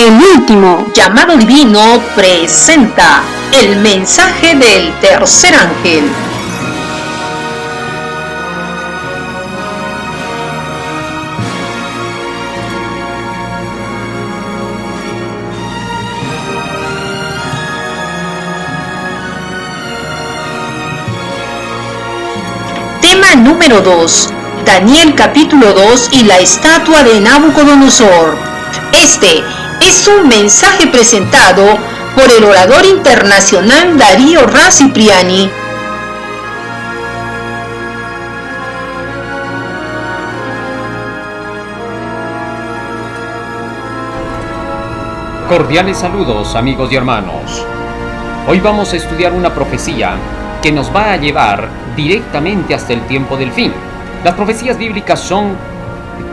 El último llamado divino presenta el mensaje del tercer ángel. Tema número 2. Daniel capítulo 2 y la estatua de Nabucodonosor. Este es un mensaje presentado por el orador internacional Darío Raz Cipriani. Cordiales saludos, amigos y hermanos. Hoy vamos a estudiar una profecía que nos va a llevar directamente hasta el tiempo del fin. Las profecías bíblicas son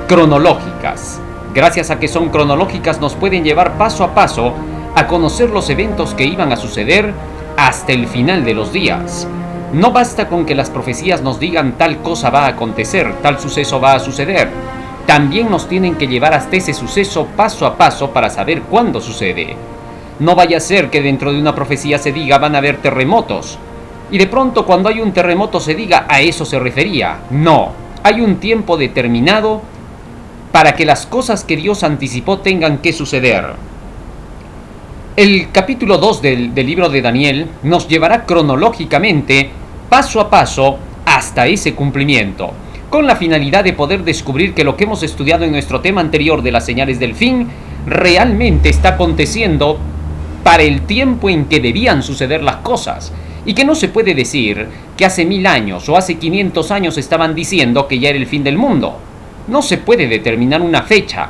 cronológicas. Gracias a que son cronológicas, nos pueden llevar paso a paso a conocer los eventos que iban a suceder hasta el final de los días. No basta con que las profecías nos digan tal cosa va a acontecer, tal suceso va a suceder. También nos tienen que llevar hasta ese suceso paso a paso para saber cuándo sucede. No vaya a ser que dentro de una profecía se diga van a haber terremotos, y de pronto cuando hay un terremoto se diga a eso se refería. No, hay un tiempo determinado para que las cosas que Dios anticipó tengan que suceder. El capítulo 2 del libro de Daniel nos llevará cronológicamente, paso a paso, hasta ese cumplimiento, con la finalidad de poder descubrir que lo que hemos estudiado en nuestro tema anterior de las señales del fin, realmente está aconteciendo para el tiempo en que debían suceder las cosas, y que no se puede decir que hace 1000 años o hace 500 años estaban diciendo que ya era el fin del mundo. No se puede determinar una fecha,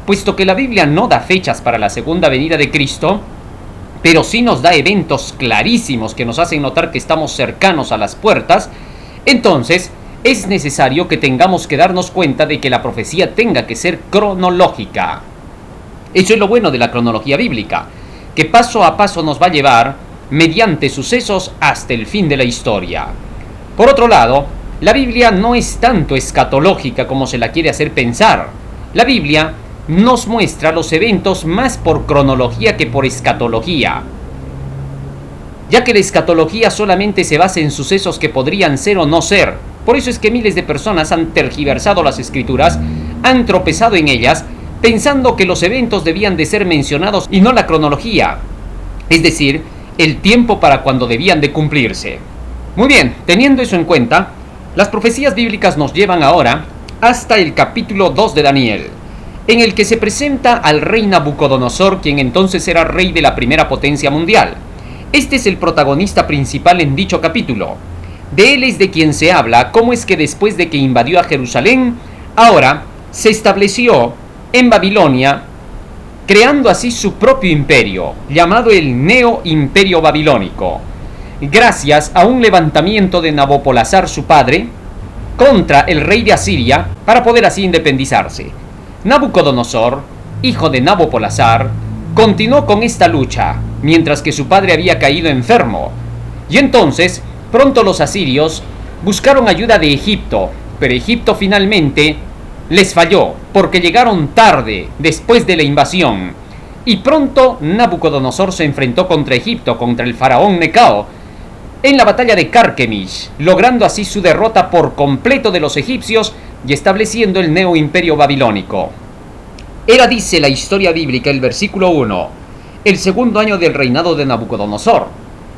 puesto que la Biblia no da fechas para la segunda venida de Cristo, pero sí nos da eventos clarísimos que nos hacen notar que estamos cercanos a las puertas. Entonces, es necesario que tengamos que darnos cuenta de que la profecía tenga que ser cronológica. Eso es lo bueno de la cronología bíblica, que paso a paso nos va a llevar mediante sucesos hasta el fin de la historia. Por otro lado, la Biblia no es tanto escatológica como se la quiere hacer pensar. La Biblia nos muestra los eventos más por cronología que por escatología, ya que la escatología solamente se basa en sucesos que podrían ser o no ser. Por eso es que miles de personas han tergiversado las escrituras, han tropezado en ellas, pensando que los eventos debían de ser mencionados y no la cronología, es decir, el tiempo para cuando debían de cumplirse. Muy bien, teniendo eso en cuenta, las profecías bíblicas nos llevan ahora hasta el capítulo 2 de Daniel, en el que se presenta al rey Nabucodonosor, quien entonces era rey de la primera potencia mundial. Este es el protagonista principal en dicho capítulo. De él es de quien se habla cómo es que después de que invadió a Jerusalén, ahora se estableció en Babilonia, creando así su propio imperio, llamado el Neo Imperio Babilónico, gracias a un levantamiento de Nabopolassar, su padre, contra el rey de Asiria, para poder así independizarse. Nabucodonosor, hijo de Nabopolassar, continuó con esta lucha, mientras que su padre había caído enfermo. Y entonces, pronto los asirios buscaron ayuda de Egipto, pero Egipto finalmente les falló, porque llegaron tarde después de la invasión. Y pronto Nabucodonosor se enfrentó contra Egipto, contra el faraón Necao, en la batalla de Carquemish, logrando así su derrota por completo de los egipcios y estableciendo el Neo Imperio Babilónico. Era, dice la historia bíblica, el versículo 1, el segundo año del reinado de Nabucodonosor.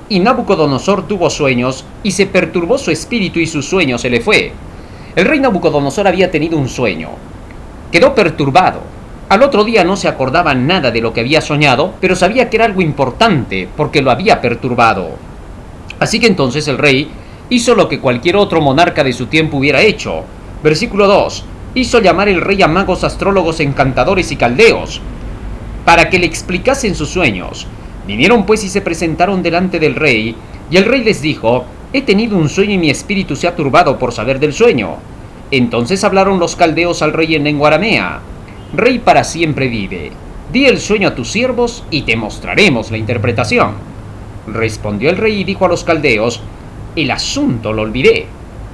Y Nabucodonosor tuvo sueños, y se perturbó su espíritu y su sueño se le fue. El rey Nabucodonosor había tenido un sueño. Quedó perturbado. Al otro día no se acordaba nada de lo que había soñado, pero sabía que era algo importante porque lo había perturbado. Así que entonces el rey hizo lo que cualquier otro monarca de su tiempo hubiera hecho. Versículo 2. Hizo llamar el rey a magos, astrólogos, encantadores y caldeos, para que le explicasen sus sueños. Vinieron pues y se presentaron delante del rey, y el rey les dijo: he tenido un sueño y mi espíritu se ha turbado por saber del sueño. Entonces hablaron los caldeos al rey en lengua aramea: Rey, para siempre vive. Di el sueño a tus siervos y te mostraremos la interpretación. Respondió el rey y dijo a los caldeos: el asunto lo olvidé.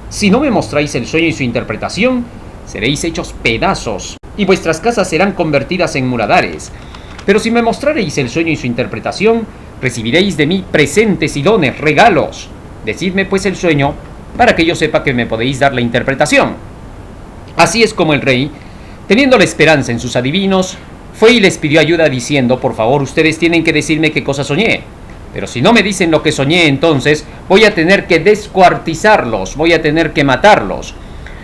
Si no me mostráis el sueño y su interpretación, seréis hechos pedazos, y vuestras casas serán convertidas en muladares. Pero si me mostrareis el sueño y su interpretación, recibiréis de mí presentes y dones, regalos. Decidme pues el sueño, para que yo sepa que me podéis dar la interpretación. Así es como el rey, teniendo la esperanza en sus adivinos, fue y les pidió ayuda diciendo: por favor, ustedes tienen que decirme qué cosa soñé. Pero si no me dicen lo que soñé, entonces voy a tener que descuartizarlos, voy a tener que matarlos.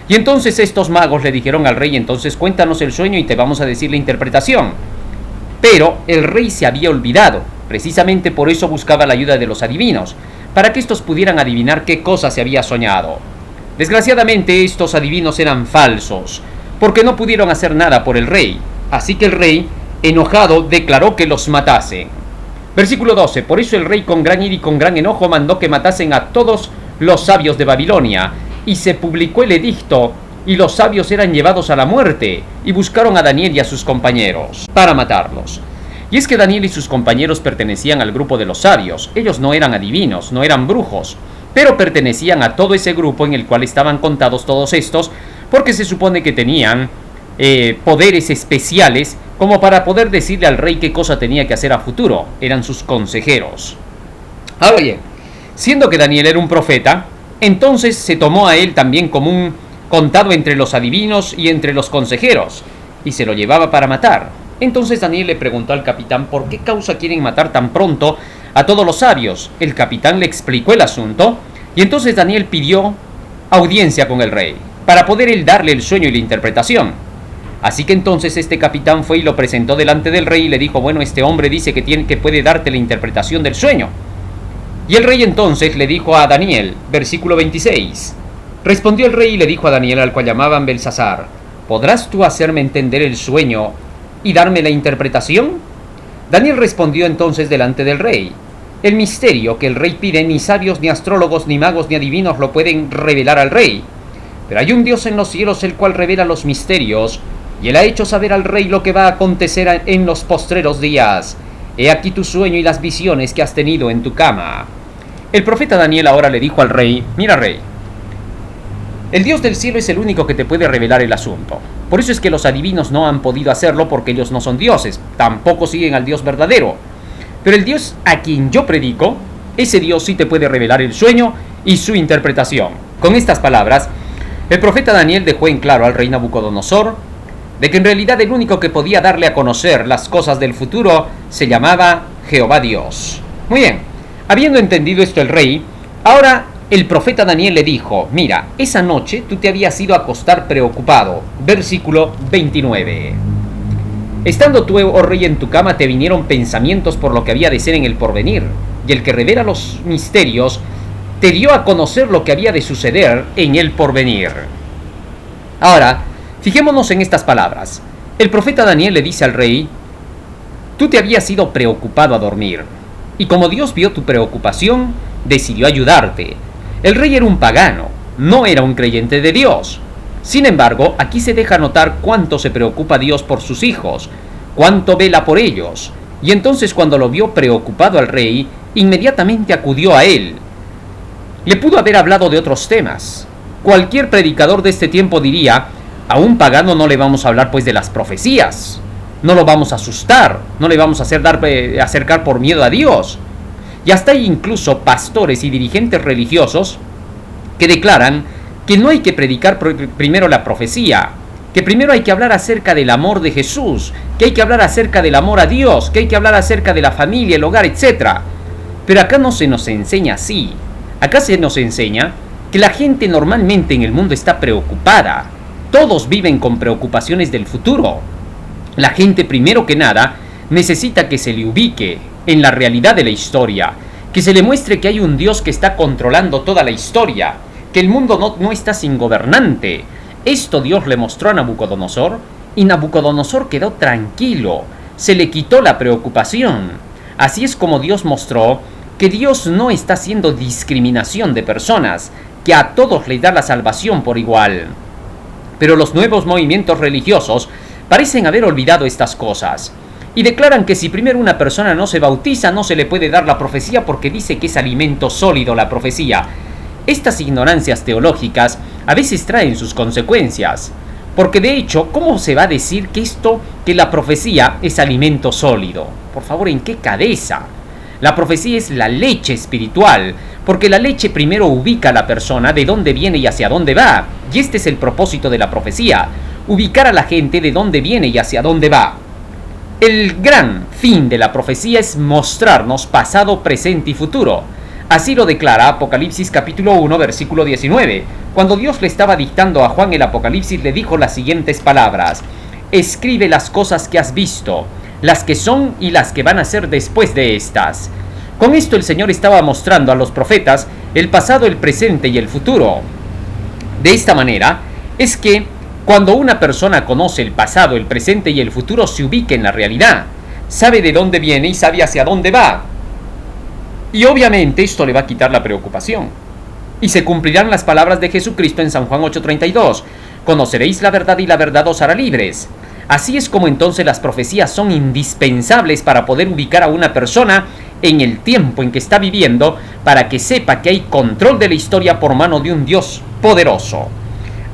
Y entonces estos magos le dijeron al rey: entonces cuéntanos el sueño y te vamos a decir la interpretación. Pero el rey se había olvidado, precisamente por eso buscaba la ayuda de los adivinos, para que estos pudieran adivinar qué cosa se había soñado. Desgraciadamente estos adivinos eran falsos, porque no pudieron hacer nada por el rey. Así que el rey, enojado, declaró que los matase. Versículo 12. Por eso el rey con gran ira y con gran enojo mandó que matasen a todos los sabios de Babilonia, y se publicó el edicto, y los sabios eran llevados a la muerte, y buscaron a Daniel y a sus compañeros para matarlos. Y es que Daniel y sus compañeros pertenecían al grupo de los sabios. Ellos no eran adivinos, no eran brujos, pero pertenecían a todo ese grupo en el cual estaban contados todos estos, porque se supone que tenían poderes especiales como para poder decirle al rey qué cosa tenía que hacer a futuro. Eran sus consejeros. Ahora bien, siendo que Daniel era un profeta, entonces se tomó a él también como un contado entre los adivinos y entre los consejeros, y se lo llevaba para matar. Entonces Daniel le preguntó al capitán por qué causa quieren matar tan pronto a todos los sabios. El capitán le explicó el asunto, y entonces Daniel pidió audiencia con el rey, para poder él darle el sueño y la interpretación. Así que entonces este capitán fue y lo presentó delante del rey y le dijo: bueno, este hombre dice que puede darte la interpretación del sueño. Y el rey entonces le dijo a Daniel, versículo 26, respondió el rey y le dijo a Daniel, al cual llamaban Belsasar: ¿podrás tú hacerme entender el sueño y darme la interpretación? Daniel respondió entonces delante del rey: el misterio que el rey pide, ni sabios, ni astrólogos, ni magos, ni adivinos lo pueden revelar al rey. Pero hay un Dios en los cielos, el cual revela los misterios, y él ha hecho saber al rey lo que va a acontecer en los postreros días. He aquí tu sueño y las visiones que has tenido en tu cama. El profeta Daniel ahora le dijo al rey: mira, rey, el Dios del cielo es el único que te puede revelar el asunto. Por eso es que los adivinos no han podido hacerlo, porque ellos no son dioses, tampoco siguen al Dios verdadero. Pero el Dios a quien yo predico, ese Dios sí te puede revelar el sueño y su interpretación. Con estas palabras, el profeta Daniel dejó en claro al rey Nabucodonosor de que en realidad el único que podía darle a conocer las cosas del futuro se llamaba Jehová Dios. Muy bien, habiendo entendido esto el rey, ahora el profeta Daniel le dijo: mira, esa noche tú te habías ido a acostar preocupado. Versículo 29. Estando tú, oh rey, en tu cama, te vinieron pensamientos por lo que había de ser en el porvenir, y el que revela los misterios te dio a conocer lo que había de suceder en el porvenir. Ahora, fijémonos en estas palabras. El profeta Daniel le dice al rey: tú te habías ido preocupado a dormir, y como Dios vio tu preocupación, decidió ayudarte. El rey era un pagano, no era un creyente de Dios. Sin embargo, aquí se deja notar cuánto se preocupa Dios por sus hijos, cuánto vela por ellos. Y entonces, cuando lo vio preocupado al rey, inmediatamente acudió a él. Le pudo haber hablado de otros temas. Cualquier predicador de este tiempo diría: a un pagano no le vamos a hablar pues de las profecías, no lo vamos a asustar, no le vamos a acercar por miedo a Dios. Y hasta hay incluso pastores y dirigentes religiosos que declaran que no hay que predicar primero la profecía, que primero hay que hablar acerca del amor de Jesús, que hay que hablar acerca del amor a Dios, que hay que hablar acerca de la familia, el hogar, etc. Pero acá no se nos enseña así. Acá se nos enseña que la gente normalmente en el mundo está preocupada. Todos viven con preocupaciones del futuro. La gente, primero que nada, necesita que se le ubique en la realidad de la historia, que se le muestre que hay un Dios que está controlando toda la historia, que el mundo no está sin gobernante. Esto Dios le mostró a Nabucodonosor, y Nabucodonosor quedó tranquilo, se le quitó la preocupación. Así es como Dios mostró que Dios no está haciendo discriminación de personas, que a todos les da la salvación por igual. Pero los nuevos movimientos religiosos parecen haber olvidado estas cosas, y declaran que si primero una persona no se bautiza, no se le puede dar la profecía porque dice que es alimento sólido la profecía. Estas ignorancias teológicas a veces traen sus consecuencias. Porque de hecho, ¿cómo se va a decir que la profecía es alimento sólido? Por favor, ¿en qué cabeza? La profecía es la leche espiritual, porque la leche primero ubica a la persona de dónde viene y hacia dónde va. Y este es el propósito de la profecía, ubicar a la gente de dónde viene y hacia dónde va. El gran fin de la profecía es mostrarnos pasado, presente y futuro. Así lo declara Apocalipsis capítulo 1, versículo 19. Cuando Dios le estaba dictando a Juan el Apocalipsis, le dijo las siguientes palabras: escribe las cosas que has visto, las que son y las que van a ser después de estas. Con esto el Señor estaba mostrando a los profetas el pasado, el presente y el futuro. De esta manera es que cuando una persona conoce el pasado, el presente y el futuro, se ubica en la realidad, sabe de dónde viene y sabe hacia dónde va. Y obviamente esto le va a quitar la preocupación. Y se cumplirán las palabras de Jesucristo en San Juan 8:32. Conoceréis la verdad y la verdad os hará libres. Así es como entonces las profecías son indispensables para poder ubicar a una persona en el tiempo en que está viviendo, para que sepa que hay control de la historia por mano de un Dios poderoso.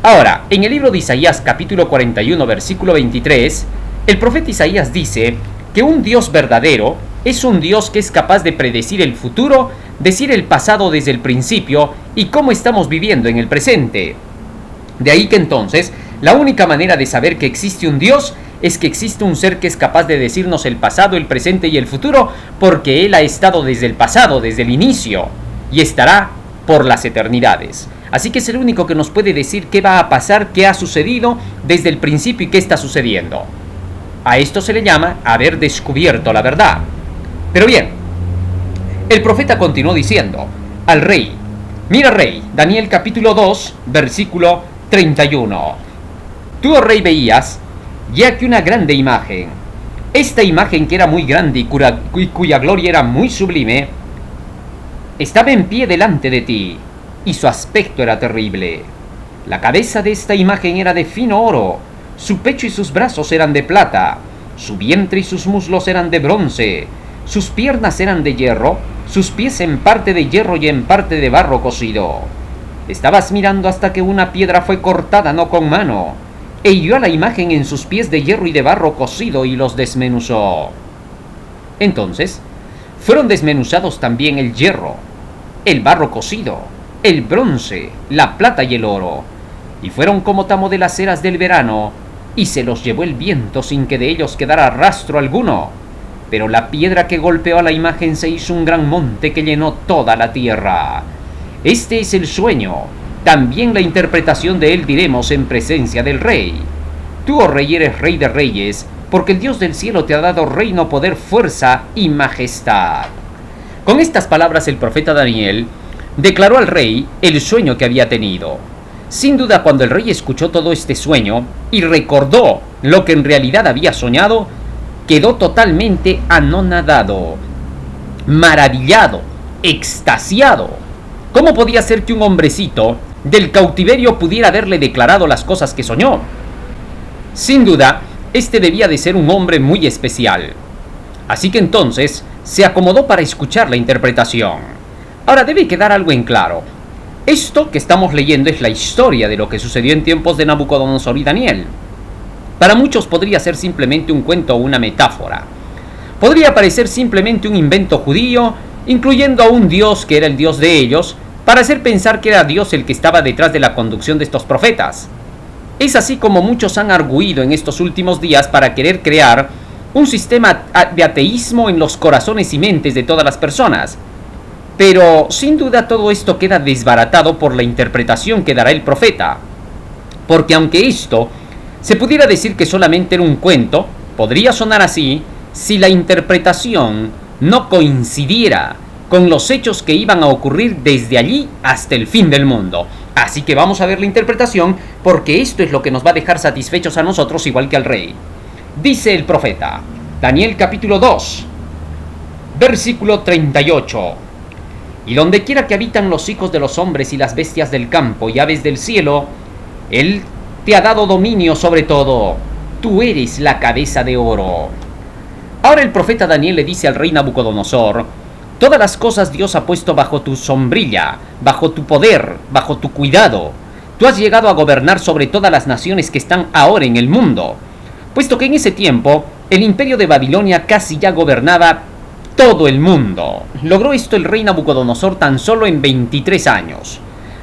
Ahora, en el libro de Isaías capítulo 41 versículo 23, el profeta Isaías dice que un Dios verdadero es un Dios que es capaz de predecir el futuro, decir el pasado desde el principio y cómo estamos viviendo en el presente. De ahí que entonces, la única manera de saber que existe un Dios es que existe un ser que es capaz de decirnos el pasado, el presente y el futuro, porque Él ha estado desde el pasado, desde el inicio, y estará por las eternidades. Así que es el único que nos puede decir qué va a pasar, qué ha sucedido desde el principio y qué está sucediendo. A esto se le llama haber descubierto la verdad. Pero bien, el profeta continuó diciendo al rey: mira, rey, Daniel capítulo 2, versículo 31. Tú, oh rey, veías, y aquí una grande imagen. Esta imagen, que era muy grande y cuya gloria era muy sublime, estaba en pie delante de ti, y su aspecto era terrible. La cabeza de esta imagen era de fino oro, su pecho y sus brazos eran de plata, su vientre y sus muslos eran de bronce, sus piernas eran de hierro, sus pies en parte de hierro y en parte de barro cocido. Estabas mirando hasta que una piedra fue cortada no con mano, e hirió a la imagen en sus pies de hierro y de barro cocido y los desmenuzó. Entonces fueron desmenuzados también el hierro, el barro cocido, el bronce, la plata y el oro, y fueron como tamo de las eras del verano, y se los llevó el viento sin que de ellos quedara rastro alguno. Pero la piedra que golpeó a la imagen se hizo un gran monte que llenó toda la tierra. Este es el sueño, también la interpretación de él diremos en presencia del rey. Tú, oh rey, eres rey de reyes, porque el Dios del cielo te ha dado reino, poder, fuerza y majestad. Con estas palabras el profeta Daniel declaró al rey el sueño que había tenido. Sin duda, cuando el rey escuchó todo este sueño y recordó lo que en realidad había soñado, quedó totalmente anonadado, maravillado, extasiado. ¿Cómo podía ser que un hombrecito del cautiverio pudiera haberle declarado las cosas que soñó? Sin duda, este debía de ser un hombre muy especial. Así que entonces se acomodó para escuchar la interpretación. Ahora debe quedar algo en claro. Esto que estamos leyendo es la historia de lo que sucedió en tiempos de Nabucodonosor y Daniel. Para muchos podría ser simplemente un cuento o una metáfora. Podría parecer simplemente un invento judío, incluyendo a un dios que era el dios de ellos, para hacer pensar que era Dios el que estaba detrás de la conducción de estos profetas. Es así como muchos han arguido en estos últimos días para querer crear un sistema de ateísmo en los corazones y mentes de todas las personas. Pero sin duda todo esto queda desbaratado por la interpretación que dará el profeta. Porque aunque esto se pudiera decir que solamente era un cuento, podría sonar así si la interpretación no coincidiera con los hechos que iban a ocurrir desde allí hasta el fin del mundo. Así que vamos a ver la interpretación, porque esto es lo que nos va a dejar satisfechos a nosotros igual que al rey. Dice el profeta, Daniel capítulo 2, versículo 38. Y donde quiera que habitan los hijos de los hombres y las bestias del campo y aves del cielo, Él te ha dado dominio sobre todo. Tú eres la cabeza de oro. Ahora el profeta Daniel le dice al rey Nabucodonosor: todas las cosas Dios ha puesto bajo tu sombrilla, bajo tu poder, bajo tu cuidado. tú has llegado a gobernar sobre todas las naciones que están ahora en el mundo, puesto que en ese tiempo el imperio de Babilonia casi ya gobernaba todo el mundo. Logró esto el rey Nabucodonosor tan solo en 23 años.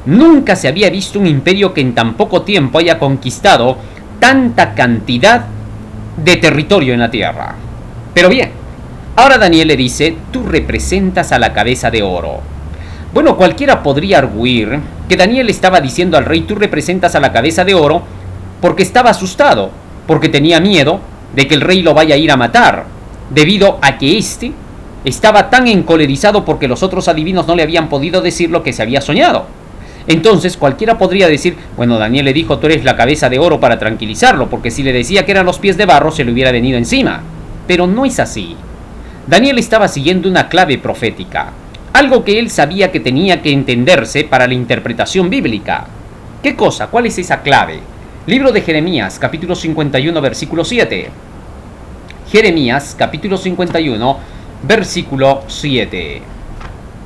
Nunca se había visto un imperio que en tan poco tiempo haya conquistado tanta cantidad de territorio en la tierra. Pero bien, ahora Daniel le dice, tú representas a la cabeza de oro. Bueno, cualquiera podría arguir que Daniel estaba diciendo al rey, tú representas a la cabeza de oro, porque estaba asustado, porque tenía miedo de que el rey lo vaya a ir a matar, debido a que éste estaba tan encolerizado porque los otros adivinos no le habían podido decir lo que se había soñado. Entonces cualquiera podría decir, bueno, Daniel le dijo, tú eres la cabeza de oro para tranquilizarlo, porque si le decía que eran los pies de barro, se le hubiera venido encima. Pero no es así. Daniel estaba siguiendo una clave profética, algo que él sabía que tenía que entenderse para la interpretación bíblica. ¿Qué cosa? ¿Cuál es esa clave? Libro de Jeremías, capítulo 51, versículo 7. Jeremías, capítulo 51, versículo 7.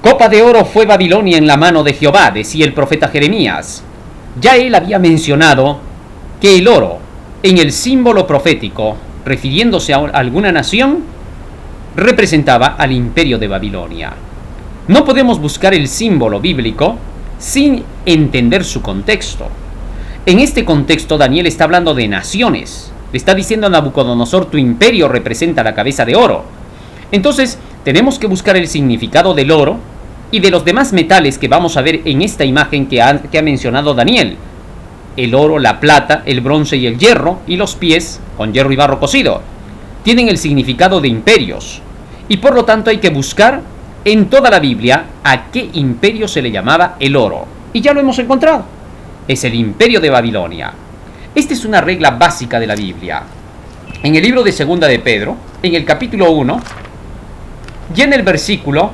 Copa de oro fue Babilonia en la mano de Jehová, decía el profeta Jeremías. Ya él había mencionado que el oro, en el símbolo profético, refiriéndose a alguna nación, representaba al imperio de Babilonia. No podemos buscar el símbolo bíblico sin entender su contexto. En este contexto, Daniel está hablando de naciones. Le está diciendo a Nabucodonosor, tu imperio representa la cabeza de oro. Entonces, tenemos que buscar el significado del oro y de los demás metales que vamos a ver en esta imagen que ha mencionado Daniel. El oro, la plata, el bronce y el hierro, y los pies, con hierro y barro cocido, tienen el significado de imperios. Y por lo tanto hay que buscar en toda la Biblia a qué imperio se le llamaba el oro. Y ya lo hemos encontrado. Es el imperio de Babilonia. Esta es una regla básica de la Biblia. En el libro de Segunda de Pedro, en el capítulo 1, y en el versículo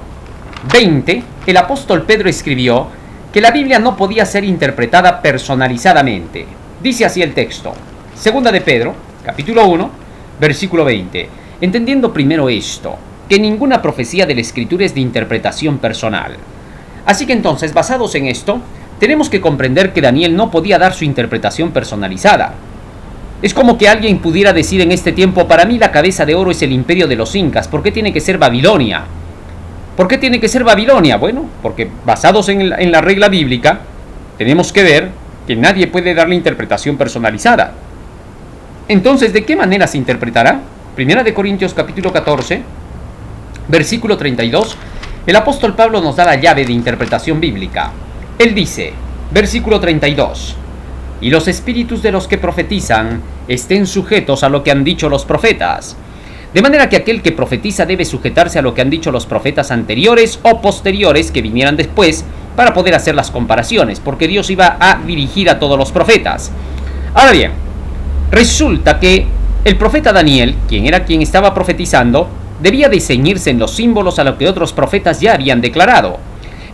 20, el apóstol Pedro escribió que la Biblia no podía ser interpretada personalizadamente. Dice así el texto. Segunda de Pedro, capítulo 1, versículo 20. Entendiendo primero esto, que ninguna profecía de la Escritura es de interpretación personal. Así que entonces, basados en esto, tenemos que comprender que Daniel no podía dar su interpretación personalizada. Es como que alguien pudiera decir en este tiempo, para mí la cabeza de oro es el imperio de los incas, ¿por qué tiene que ser Babilonia? ¿Por qué tiene que ser Babilonia? Bueno, porque basados en la regla bíblica, tenemos que ver que nadie puede darle interpretación personalizada. Entonces, ¿de qué manera se interpretará? Primera de Corintios capítulo 14, versículo 32, el apóstol Pablo nos da la llave de interpretación bíblica. Él dice, versículo 32, y los espíritus de los que profetizan estén sujetos a lo que han dicho los profetas. De manera que aquel que profetiza debe sujetarse a lo que han dicho los profetas anteriores o posteriores que vinieran después para poder hacer las comparaciones, porque Dios iba a dirigir a todos los profetas. Ahora bien, resulta que el profeta Daniel, quien estaba profetizando, debía de ceñirse en los símbolos a lo que otros profetas ya habían declarado.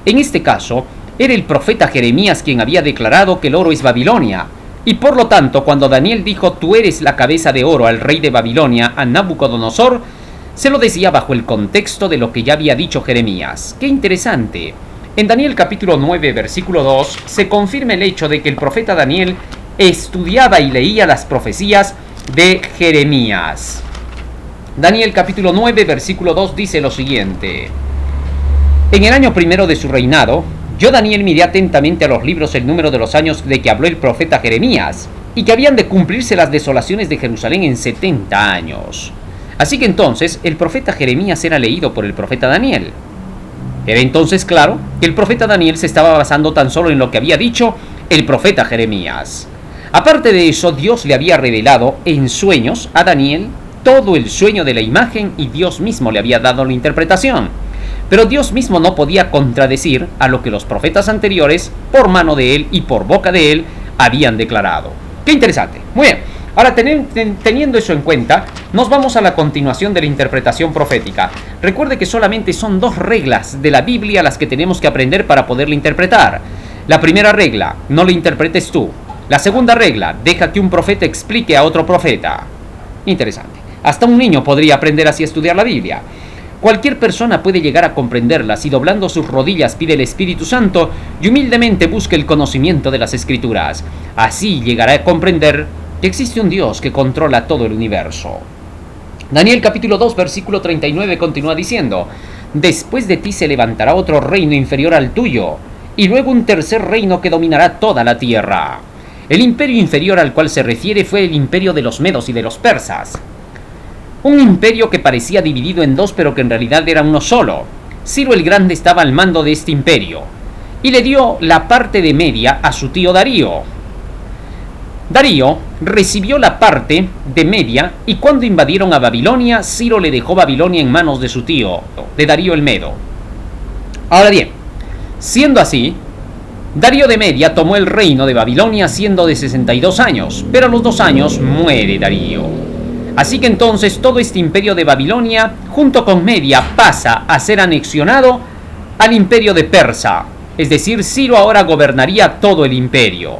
En este caso, era el profeta Jeremías quien había declarado que el oro es Babilonia, y por lo tanto, cuando Daniel dijo, tú eres la cabeza de oro al rey de Babilonia, a Nabucodonosor, se lo decía bajo el contexto de lo que ya había dicho Jeremías. ¡Qué interesante! En Daniel capítulo 9, versículo 2, se confirma el hecho de que el profeta Daniel estudiaba y leía las profecías de Jeremías. Daniel capítulo 9, versículo 2 dice lo siguiente. En el año primero de su reinado, yo Daniel miré atentamente a los libros el número de los años de que habló el profeta Jeremías, y que habían de cumplirse las desolaciones de Jerusalén en 70 años. Así que entonces el profeta Jeremías era leído por el profeta Daniel. Era entonces claro que el profeta Daniel se estaba basando tan solo en lo que había dicho el profeta Jeremías. Aparte de eso, Dios le había revelado en sueños a Daniel todo el sueño de la imagen y Dios mismo le había dado la interpretación. Pero Dios mismo no podía contradecir a lo que los profetas anteriores, por mano de él y por boca de él, habían declarado. ¡Qué interesante! Muy bien, ahora teniendo eso en cuenta, nos vamos a la continuación de la interpretación profética. Recuerde que solamente son 2 reglas de la Biblia las que tenemos que aprender para poderla interpretar. La primera regla, no la interpretes tú. La segunda regla, deja que un profeta explique a otro profeta. Interesante. Hasta un niño podría aprender así a estudiar la Biblia. Cualquier persona puede llegar a comprenderlas si doblando sus rodillas pide el Espíritu Santo y humildemente busca el conocimiento de las Escrituras. Así llegará a comprender que existe un Dios que controla todo el universo. Daniel capítulo 2 versículo 39 continúa diciendo: después de ti se levantará otro reino inferior al tuyo, y luego un tercer reino que dominará toda la tierra. El imperio inferior al cual se refiere fue el imperio de los medos y de los persas. Un imperio que parecía dividido en dos, pero que en realidad era uno solo. Ciro el Grande estaba al mando de este imperio, y le dio la parte de Media a su tío Darío. Darío recibió la parte de Media, y cuando invadieron a Babilonia, Ciro le dejó Babilonia en manos de su tío, de Darío el Medo. Ahora bien, siendo así, Darío de Media tomó el reino de Babilonia siendo de 62 años, pero a los 2 años muere Darío. Así que entonces todo este imperio de Babilonia, junto con Media, pasa a ser anexionado al imperio de Persa. Es decir, Ciro ahora gobernaría todo el imperio.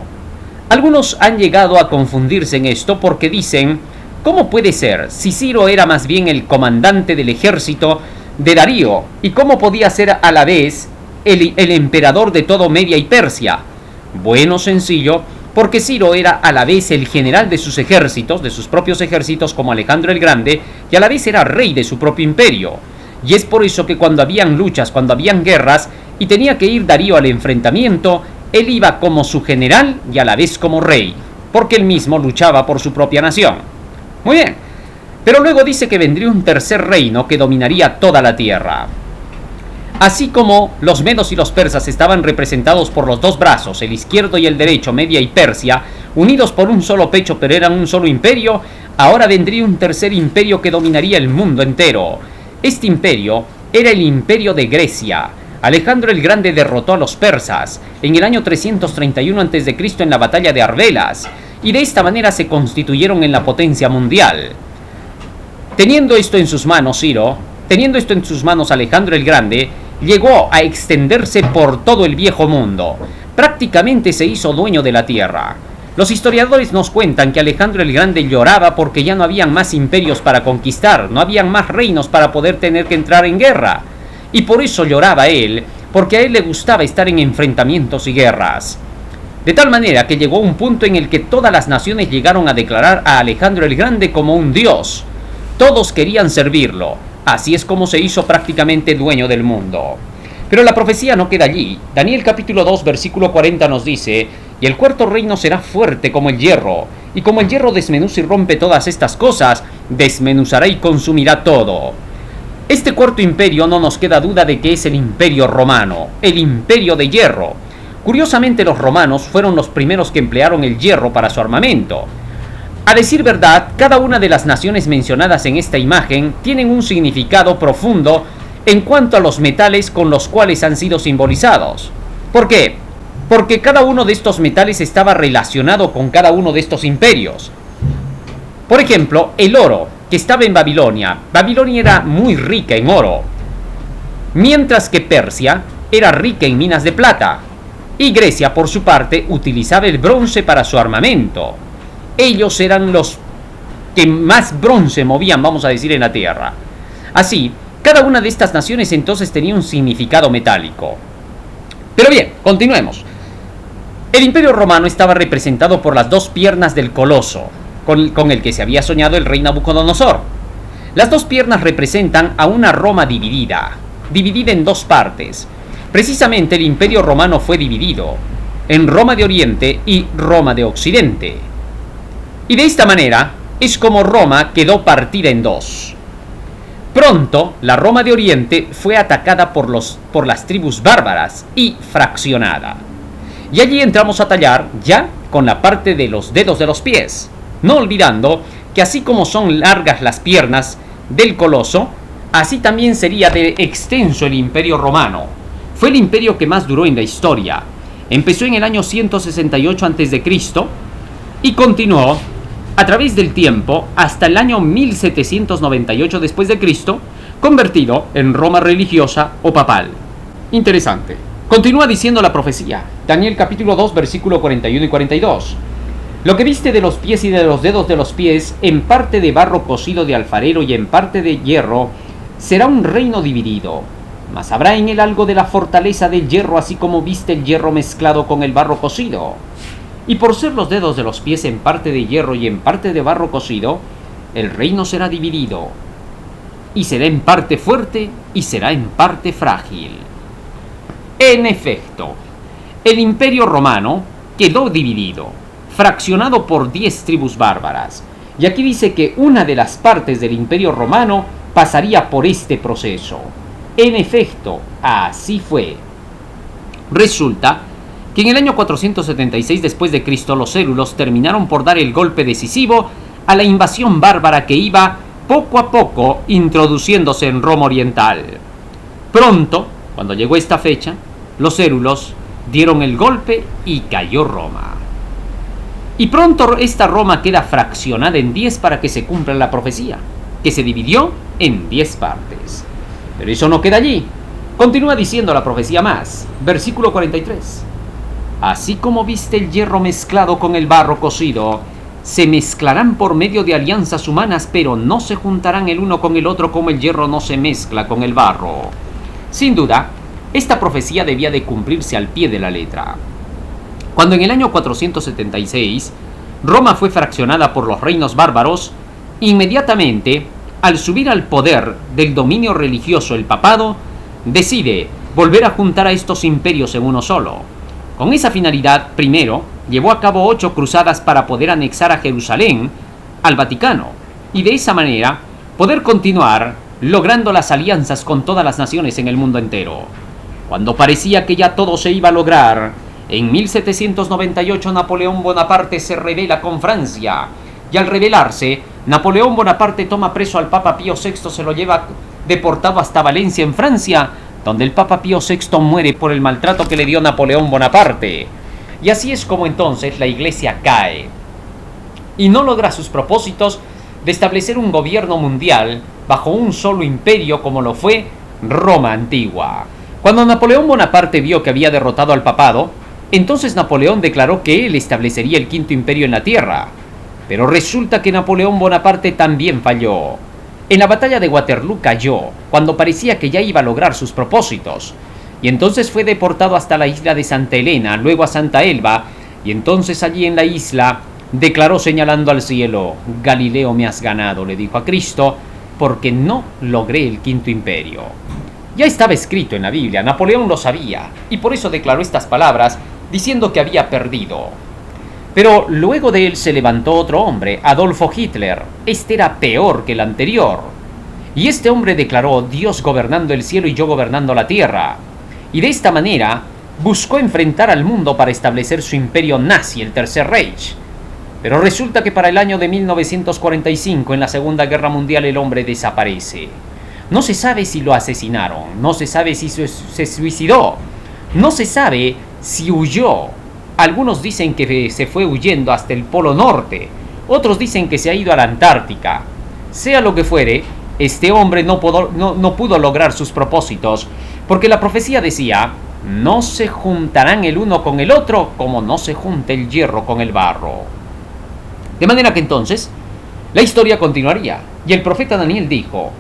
Algunos han llegado a confundirse en esto porque dicen: ¿cómo puede ser si Ciro era más bien el comandante del ejército de Darío? ¿Y cómo podía ser a la vez el emperador de todo Media y Persia? Bueno, sencillo, porque Ciro era a la vez el general de sus ejércitos, de sus propios ejércitos como Alejandro el Grande, y a la vez era rey de su propio imperio. Y es por eso que cuando habían luchas, cuando habían guerras, y tenía que ir Darío al enfrentamiento, él iba como su general y a la vez como rey, porque él mismo luchaba por su propia nación. Muy bien, pero luego dice que vendría un tercer reino que dominaría toda la tierra. Así como los medos y los persas estaban representados por los dos brazos, el izquierdo y el derecho, Media y Persia, unidos por un solo pecho pero eran un solo imperio, ahora vendría un tercer imperio que dominaría el mundo entero. Este imperio era el imperio de Grecia. Alejandro el Grande derrotó a los persas en el año 331 a.C. en la batalla de Arbelas, y de esta manera se constituyeron en la potencia mundial. Teniendo esto en sus manos Alejandro el Grande, llegó a extenderse por todo el viejo mundo. Prácticamente se hizo dueño de la tierra. Los historiadores nos cuentan que Alejandro el Grande lloraba porque ya no habían más imperios para conquistar, no habían más reinos para poder tener que entrar en guerra. Y por eso lloraba él, porque a él le gustaba estar en enfrentamientos y guerras. De tal manera que llegó un punto en el que todas las naciones llegaron a declarar a Alejandro el Grande como un dios. Todos querían servirlo. Así es como se hizo prácticamente dueño del mundo. Pero la profecía no queda allí. Daniel capítulo 2 versículo 40 nos dice: y el cuarto reino será fuerte como el hierro, y como el hierro desmenuza y rompe todas estas cosas, desmenuzará y consumirá todo. Este cuarto imperio no nos queda duda de que es el imperio romano, el imperio de hierro. Curiosamente, los romanos fueron los primeros que emplearon el hierro para su armamento. A decir verdad, cada una de las naciones mencionadas en esta imagen tienen un significado profundo en cuanto a los metales con los cuales han sido simbolizados. ¿Por qué? Porque cada uno de estos metales estaba relacionado con cada uno de estos imperios. Por ejemplo, el oro, que estaba en Babilonia. Babilonia era muy rica en oro, mientras que Persia era rica en minas de plata. Y Grecia, por su parte, utilizaba el bronce para su armamento. Ellos eran los que más bronce movían, vamos a decir, en la tierra. Así, cada una de estas naciones entonces tenía un significado metálico. Pero bien, continuemos. El imperio romano estaba representado por las dos piernas del coloso, con el que se había soñado el rey Nabucodonosor. Las dos piernas representan a una Roma dividida en dos partes. Precisamente el imperio romano fue dividido en Roma de Oriente y Roma de Occidente. Y de esta manera es como Roma quedó partida en dos. Pronto, la Roma de Oriente fue atacada por las tribus bárbaras y fraccionada. Y allí entramos a tallar ya con la parte de los dedos de los pies, no olvidando que así como son largas las piernas del coloso, así también sería de extenso el imperio romano. Fue el imperio que más duró en la historia. Empezó en el año 168 a.C. y continuó a través del tiempo hasta el año 1798 después de Cristo, convertido en Roma religiosa o papal. Interesante. Continúa diciendo la profecía, Daniel capítulo 2 versículo 41 y 42. Lo que viste de los pies y de los dedos de los pies, en parte de barro cocido de alfarero y en parte de hierro, será un reino dividido, mas habrá en él algo de la fortaleza del hierro, así como viste el hierro mezclado con el barro cocido. Y por ser los dedos de los pies en parte de hierro y en parte de barro cocido, el reino será dividido, y será en parte fuerte y será en parte frágil. En efecto, el imperio romano quedó dividido, fraccionado por 10 tribus bárbaras. Y aquí dice que una de las partes del imperio romano pasaría por este proceso. En efecto, así fue. Resulta que en el año 476 después de Cristo los célulos terminaron por dar el golpe decisivo a la invasión bárbara que iba poco a poco introduciéndose en Roma oriental. Pronto, cuando llegó esta fecha, los célulos dieron el golpe y cayó Roma. Y pronto esta Roma queda fraccionada en 10 para que se cumpla la profecía, que se dividió en 10 partes. Pero eso no queda allí. Continúa diciendo la profecía más. Versículo 43. Así como viste el hierro mezclado con el barro cocido, se mezclarán por medio de alianzas humanas, pero no se juntarán el uno con el otro como el hierro no se mezcla con el barro. Sin duda, esta profecía debía de cumplirse al pie de la letra. Cuando en el año 476 Roma fue fraccionada por los reinos bárbaros, inmediatamente, al subir al poder del dominio religioso el papado, decide volver a juntar a estos imperios en uno solo. Con esa finalidad, primero, llevó a cabo 8 cruzadas para poder anexar a Jerusalén al Vaticano, y de esa manera poder continuar logrando las alianzas con todas las naciones en el mundo entero. Cuando parecía que ya todo se iba a lograr, en 1798 Napoleón Bonaparte se rebela con Francia, y al rebelarse, Napoleón Bonaparte toma preso al Papa Pío VI, se lo lleva deportado hasta Valencia en Francia, donde el Papa Pío VI muere por el maltrato que le dio Napoleón Bonaparte. Y así es como entonces la Iglesia cae y no logra sus propósitos de establecer un gobierno mundial bajo un solo imperio como lo fue Roma antigua. Cuando Napoleón Bonaparte vio que había derrotado al papado, entonces Napoleón declaró que él establecería el quinto imperio en la tierra. Pero resulta que Napoleón Bonaparte también falló. En la batalla de Waterloo cayó, cuando parecía que ya iba a lograr sus propósitos. Y entonces fue deportado hasta la isla de Santa Elena, luego a Santa Elba, y entonces allí en la isla declaró señalando al cielo: Galileo, me has ganado, le dijo a Cristo, porque no logré el quinto imperio. Ya estaba escrito en la Biblia, Napoleón lo sabía, y por eso declaró estas palabras, diciendo que había perdido. Pero luego de él se levantó otro hombre, Adolfo Hitler. Este era peor que el anterior. Y este hombre declaró: Dios gobernando el cielo y yo gobernando la tierra. Y de esta manera buscó enfrentar al mundo para establecer su imperio nazi, el Tercer Reich. Pero resulta que para el año de 1945, en la Segunda Guerra Mundial, el hombre desaparece. No se sabe si lo asesinaron, no se sabe si se suicidó, no se sabe si huyó. Algunos dicen que se fue huyendo hasta el Polo Norte, otros dicen que se ha ido a la Antártica. Sea lo que fuere, este hombre no pudo lograr sus propósitos, porque la profecía decía: no se juntarán el uno con el otro como no se junta el hierro con el barro. De manera que entonces, la historia continuaría, y el profeta Daniel dijo: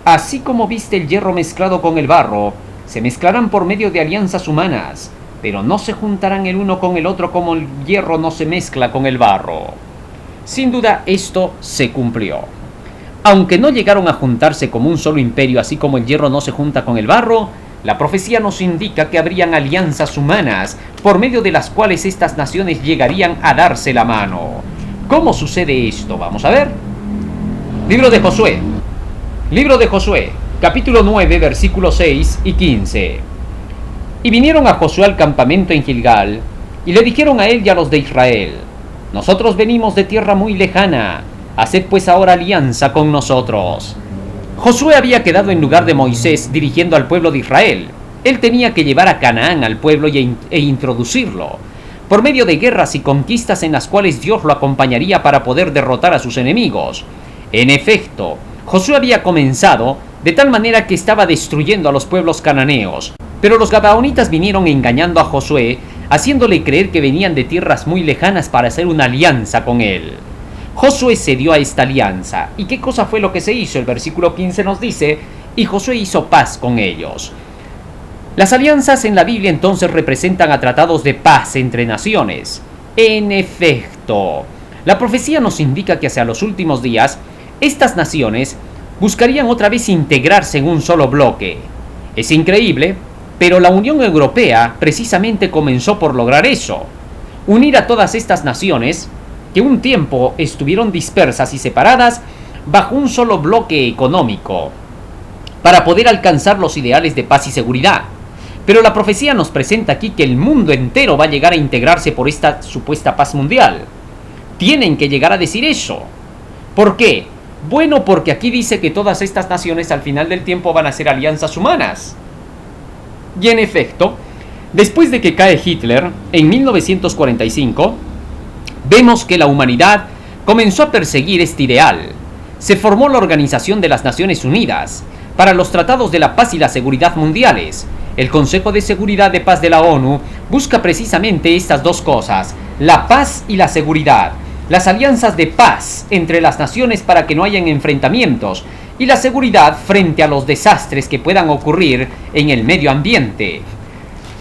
así como viste el hierro mezclado con el barro, se mezclarán por medio de alianzas humanas, pero no se juntarán el uno con el otro como el hierro no se mezcla con el barro. Sin duda esto se cumplió. Aunque no llegaron a juntarse como un solo imperio, así como el hierro no se junta con el barro, la profecía nos indica que habrían alianzas humanas, por medio de las cuales estas naciones llegarían a darse la mano. ¿Cómo sucede esto? Vamos a ver. Libro de Josué. Libro de Josué, capítulo 9, versículos 6 y 15. Y vinieron a Josué al campamento en Gilgal, y le dijeron a él y a los de Israel: nosotros venimos de tierra muy lejana, haced pues ahora alianza con nosotros. Josué había quedado en lugar de Moisés dirigiendo al pueblo de Israel. Él tenía que llevar a Canaán al pueblo e introducirlo, por medio de guerras y conquistas en las cuales Dios lo acompañaría para poder derrotar a sus enemigos. En efecto, Josué había comenzado de tal manera que estaba destruyendo a los pueblos cananeos, pero los gabaonitas vinieron engañando a Josué, haciéndole creer que venían de tierras muy lejanas para hacer una alianza con él. Josué cedió a esta alianza. ¿Y qué cosa fue lo que se hizo? El versículo 15 nos dice y Josué hizo paz con ellos. Las alianzas en la Biblia entonces representan a tratados de paz entre naciones. En efecto, la profecía nos indica que hacia los últimos días, estas naciones buscarían otra vez integrarse en un solo bloque. Es increíble, pero la Unión Europea precisamente comenzó por lograr eso. Unir a todas estas naciones, que un tiempo estuvieron dispersas y separadas, bajo un solo bloque económico, para poder alcanzar los ideales de paz y seguridad. Pero la profecía nos presenta aquí que el mundo entero va a llegar a integrarse por esta supuesta paz mundial. Tienen que llegar a decir eso. ¿Por qué? Bueno, porque aquí dice que todas estas naciones al final del tiempo van a ser alianzas humanas. Y en efecto, después de que cae Hitler en 1945, vemos que la humanidad comenzó a perseguir este ideal. Se formó la Organización de las Naciones Unidas para los tratados de la paz y la seguridad mundiales. El Consejo de Seguridad de Paz de la ONU busca precisamente estas dos cosas, la paz y la seguridad. Las alianzas de paz entre las naciones para que no hayan enfrentamientos y la seguridad frente a los desastres que puedan ocurrir en el medio ambiente.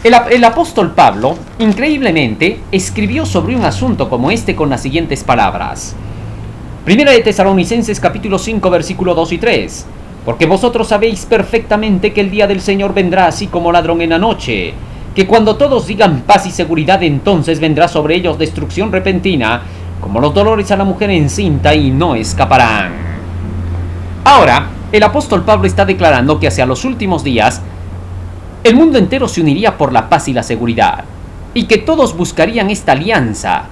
El apóstol Pablo, increíblemente, escribió sobre un asunto como este con las siguientes palabras. Primera de Tesalonicenses capítulo 5 versículo 2 y 3. Porque vosotros sabéis perfectamente que el día del Señor vendrá así como ladrón en la noche, que cuando todos digan paz y seguridad, entonces vendrá sobre ellos destrucción repentina, como los dolores a la mujer encinta, y no escaparán. Ahora, el apóstol Pablo está declarando que hacia los últimos días, el mundo entero se uniría por la paz y la seguridad, y que todos buscarían esta alianza,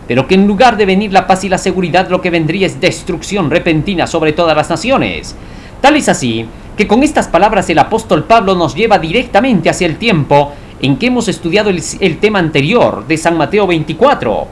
pero que en lugar de venir la paz y la seguridad, lo que vendría es destrucción repentina sobre todas las naciones. Tal es así, que con estas palabras el apóstol Pablo nos lleva directamente hacia el tiempo en que hemos estudiado el tema anterior de San Mateo 24,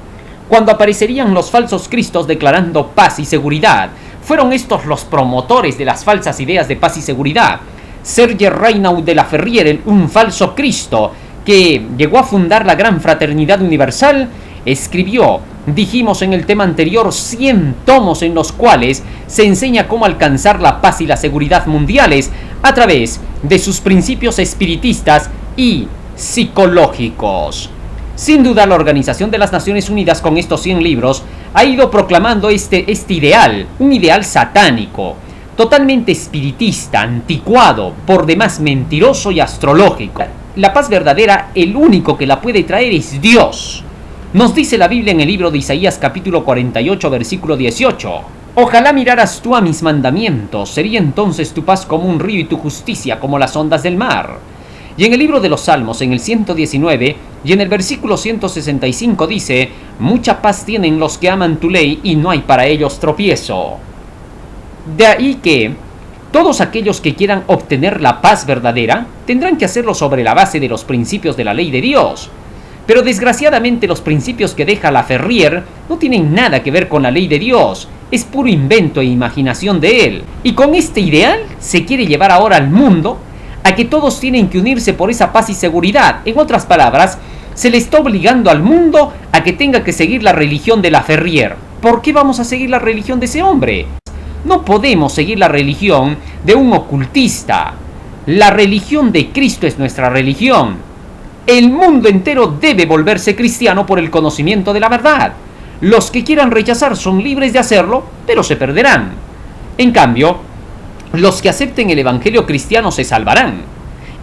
cuando aparecerían los falsos cristos declarando paz y seguridad. Fueron estos los promotores de las falsas ideas de paz y seguridad. Serge Raynaud de la Ferrière, un falso Cristo que llegó a fundar la Gran Fraternidad Universal, escribió, dijimos en el tema anterior, 100 tomos en los cuales se enseña cómo alcanzar la paz y la seguridad mundiales a través de sus principios espiritistas y psicológicos. Sin duda, la Organización de las Naciones Unidas con estos 100 libros ha ido proclamando este ideal, un ideal satánico, totalmente espiritista, anticuado, por demás mentiroso y astrológico. La paz verdadera, el único que la puede traer es Dios. Nos dice la Biblia en el libro de Isaías capítulo 48 versículo 18. Ojalá miraras tú a mis mandamientos, sería entonces tu paz como un río y tu justicia como las ondas del mar. Y en el libro de los Salmos, en el 119 y en el versículo 165 dice, mucha paz tienen los que aman tu ley y no hay para ellos tropiezo. De ahí que todos aquellos que quieran obtener la paz verdadera tendrán que hacerlo sobre la base de los principios de la ley de Dios. Pero desgraciadamente los principios que deja la Ferrière no tienen nada que ver con la ley de Dios, es puro invento e imaginación de él. Y con este ideal se quiere llevar ahora al mundo a que todos tienen que unirse por esa paz y seguridad. En otras palabras, se le está obligando al mundo a que tenga que seguir la religión de la Ferrière. ¿Por qué vamos a seguir la religión de ese hombre? No podemos seguir la religión de un ocultista. La religión de Cristo es nuestra religión. El mundo entero debe volverse cristiano por el conocimiento de la verdad. Los que quieran rechazar son libres de hacerlo, pero se perderán. En cambio, los que acepten el evangelio cristiano se salvarán.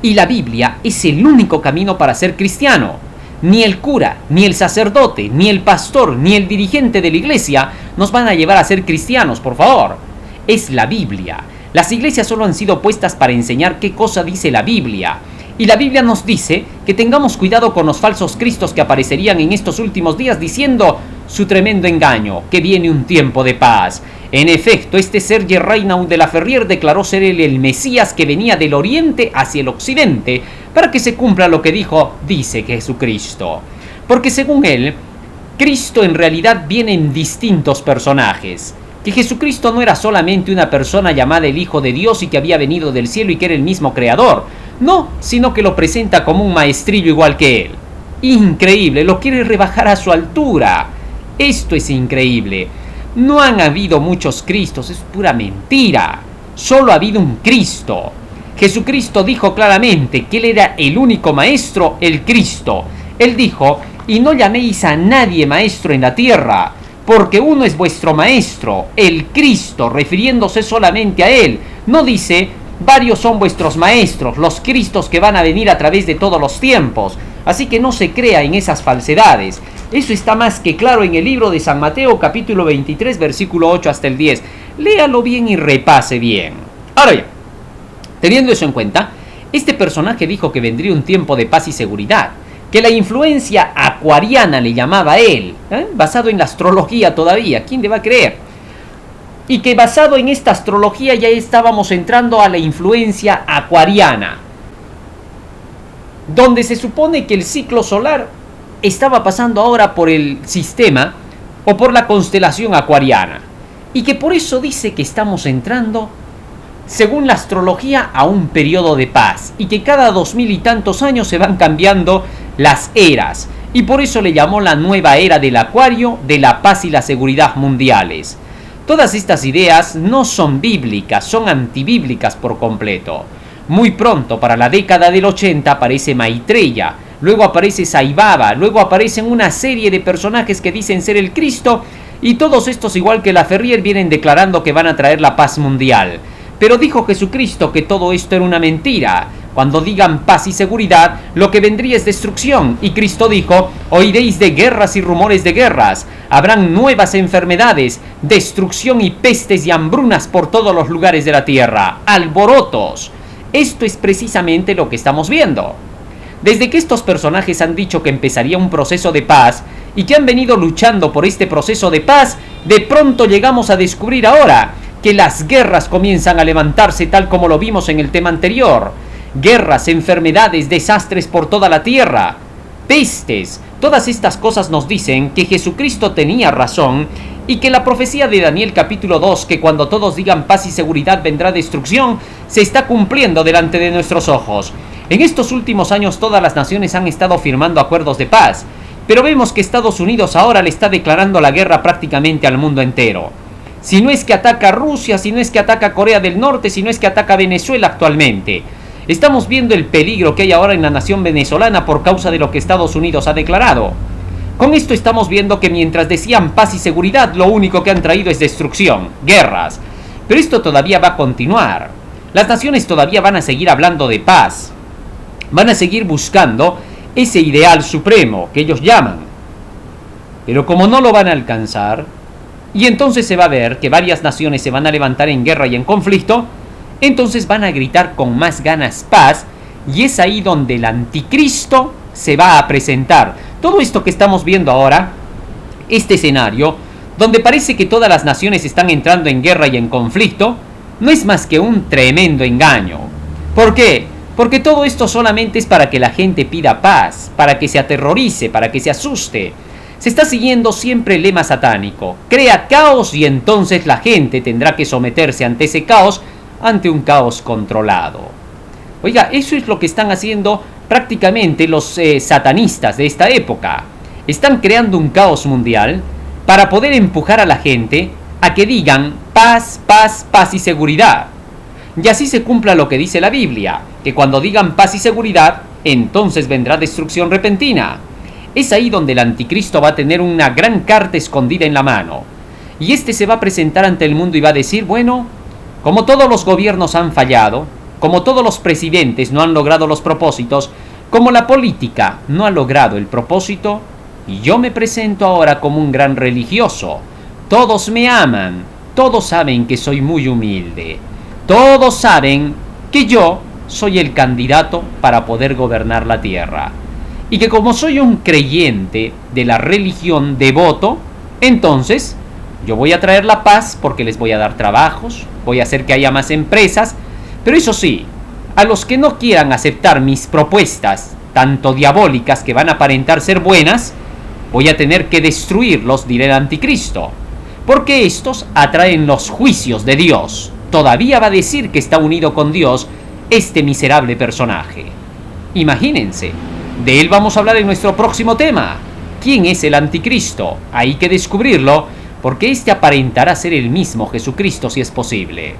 Y la Biblia es el único camino para ser cristiano. Ni el cura, ni el sacerdote, ni el pastor, ni el dirigente de la iglesia nos van a llevar a ser cristianos, por favor. Es la Biblia. Las iglesias solo han sido puestas para enseñar qué cosa dice la Biblia. Y la Biblia nos dice que tengamos cuidado con los falsos cristos que aparecerían en estos últimos días diciendo su tremendo engaño, que viene un tiempo de paz. En efecto, este Serge Raynaud de la Ferrière declaró ser él el Mesías que venía del oriente hacia el occidente para que se cumpla lo que dice Jesucristo. Porque según él, Cristo en realidad viene en distintos personajes. Que Jesucristo no era solamente una persona llamada el Hijo de Dios y que había venido del cielo y que era el mismo Creador. No, sino que lo presenta como un maestrillo igual que él. Increíble, lo quiere rebajar a su altura. Esto es increíble. No han habido muchos Cristos, es pura mentira. solo ha habido un Cristo. Jesucristo dijo claramente que Él era el único maestro, el Cristo. Él dijo, y no llaméis a nadie maestro en la tierra, porque uno es vuestro maestro, el Cristo, refiriéndose solamente a Él. No dice, varios son vuestros maestros, los Cristos que van a venir a través de todos los tiempos. Así que no se crea en esas falsedades. Eso está más que claro en el libro de San Mateo, capítulo 23, versículo 8 hasta el 10. Léalo bien y repase bien. Ahora bien, teniendo eso en cuenta, este personaje dijo que vendría un tiempo de paz y seguridad, que la influencia acuariana le llamaba él, basado en la astrología todavía, ¿quién le va a creer? Y que basado en esta astrología ya estábamos entrando a la influencia acuariana, donde se supone que el ciclo solar estaba pasando ahora por el sistema o por la constelación acuariana, y que por eso dice que estamos entrando, según la astrología, a un periodo de paz, y que cada 2000 y tantos años se van cambiando las eras, y por eso le llamó la nueva era del acuario, de la paz y la seguridad mundiales. Todas estas ideas no son bíblicas, son antibíblicas por completo. Muy pronto, para la década del 80, aparece Maitreya, luego aparece Sai Baba, luego aparecen una serie de personajes que dicen ser el Cristo, y todos estos, igual que la Ferrier, vienen declarando que van a traer la paz mundial. Pero dijo Jesucristo que todo esto era una mentira. Cuando digan paz y seguridad, lo que vendría es destrucción. Y Cristo dijo, oiréis de guerras y rumores de guerras. Habrán nuevas enfermedades, destrucción y pestes y hambrunas por todos los lugares de la tierra. Alborotos. Esto es precisamente lo que estamos viendo. Desde que estos personajes han dicho que empezaría un proceso de paz y que han venido luchando por este proceso de paz, de pronto llegamos a descubrir ahora que las guerras comienzan a levantarse, tal como lo vimos en el tema anterior. Guerras, enfermedades, desastres por toda la tierra, pestes. Todas estas cosas nos dicen que Jesucristo tenía razón y que la profecía de Daniel capítulo 2, que cuando todos digan paz y seguridad vendrá destrucción, se está cumpliendo delante de nuestros ojos. En estos últimos años todas las naciones han estado firmando acuerdos de paz, pero vemos que Estados Unidos ahora le está declarando la guerra prácticamente al mundo entero. Si no es que ataca a Rusia, si no es que ataca a Corea del Norte, si no es que ataca a Venezuela actualmente. Estamos viendo el peligro que hay ahora en la nación venezolana por causa de lo que Estados Unidos ha declarado. Con esto estamos viendo que mientras decían paz y seguridad, lo único que han traído es destrucción, guerras. Pero esto todavía va a continuar. Las naciones todavía van a seguir hablando de paz. Van a seguir buscando ese ideal supremo que ellos llaman. Pero como no lo van a alcanzar, y entonces se va a ver que varias naciones se van a levantar en guerra y en conflicto, entonces van a gritar con más ganas paz, y es ahí donde el anticristo se va a presentar. Todo esto que estamos viendo ahora, este escenario, donde parece que todas las naciones están entrando en guerra y en conflicto, no es más que un tremendo engaño. ¿Por qué? Porque todo esto solamente es para que la gente pida paz, para que se aterrorice, para que se asuste. Se está siguiendo siempre el lema satánico: crea caos y entonces la gente tendrá que someterse ante ese caos, ante un caos controlado. Oiga, eso es lo que están haciendo prácticamente los satanistas de esta época. Están creando un caos mundial para poder empujar a la gente a que digan paz, paz, paz y seguridad. Y así se cumpla lo que dice la Biblia, que cuando digan paz y seguridad, entonces vendrá destrucción repentina. Es ahí donde el anticristo va a tener una gran carta escondida en la mano. Y este se va a presentar ante el mundo y va a decir, bueno, como todos los gobiernos han fallado, como todos los presidentes no han logrado los propósitos, como la política no ha logrado el propósito, y yo me presento ahora como un gran religioso. Todos me aman, todos saben que soy muy humilde, todos saben que yo soy el candidato para poder gobernar la tierra. Y que como soy un creyente de la religión devoto, entonces yo voy a traer la paz porque les voy a dar trabajos, voy a hacer que haya más empresas, pero eso sí, a los que no quieran aceptar mis propuestas, tanto diabólicas que van a aparentar ser buenas, voy a tener que destruirlos, dirá el anticristo, porque estos atraen los juicios de Dios. Todavía va a decir que está unido con Dios este miserable personaje. Imagínense. De él vamos a hablar en nuestro próximo tema. ¿Quién es el anticristo? Hay que descubrirlo, porque este aparentará ser el mismo Jesucristo si es posible.